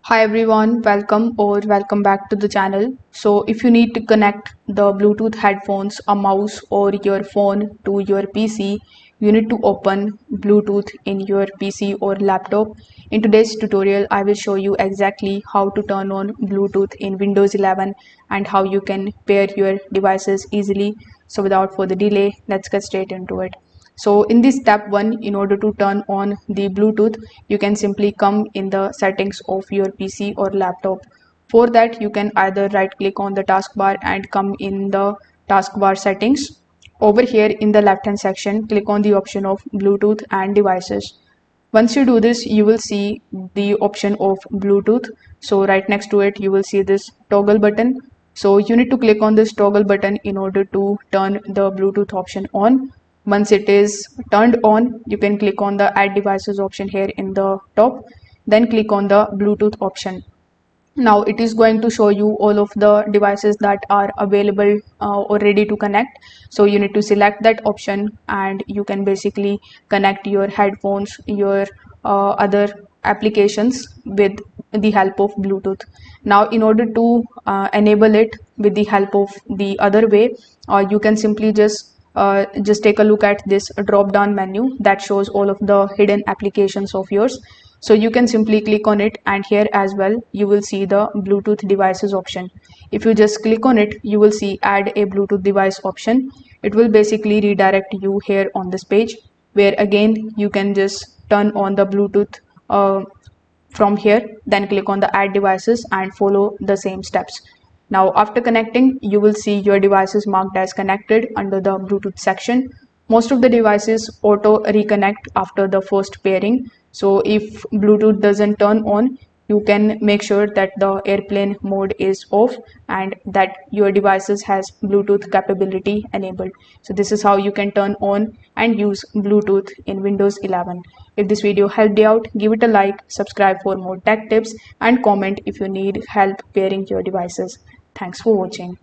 Hi everyone, welcome back to the channel. So if you need to connect the Bluetooth headphones, a mouse or your phone to your PC, you need to open Bluetooth in your PC or laptop. In today's tutorial, I will show you exactly how to turn on Bluetooth in Windows 11 and how you can pair your devices easily. So without further delay, let's get straight into it. So in this step 1, in order to turn on the Bluetooth, you can simply come in the settings of your PC or laptop. For that, you can either right click on the taskbar and come in the taskbar settings. Over here in the left hand section, click on the option of Bluetooth and devices. Once you do this, you will see the option of Bluetooth. So right next to it, you will see this toggle button. So you need to click on this toggle button in order to turn the Bluetooth option on. Once it is turned on, you can click on the add devices option here in the top, then click on the Bluetooth option. Now it is going to show you all of the devices that are available or ready to connect. So you need to select that option and you can basically connect your headphones, your other applications with the help of Bluetooth. Now in order to enable it with the help of the other way, you can simply just take a look at this drop down menu that shows all of the hidden applications of yours. So you can simply click on it, and here as well you will see the Bluetooth devices option. If you just click on it, you will see add a Bluetooth device option. It will basically redirect you here on this page, where again you can just turn on the Bluetooth from here, then click on the add devices and follow the same steps. Now after connecting, you will see your devices marked as connected under the Bluetooth section. Most of the devices auto reconnect after the first pairing. So if Bluetooth doesn't turn on, you can make sure that the airplane mode is off and that your devices has Bluetooth capability enabled. So this is how you can turn on and use Bluetooth in Windows 11. If this video helped you out, give it a like, subscribe for more tech tips, and comment if you need help pairing your devices. Thanks for watching.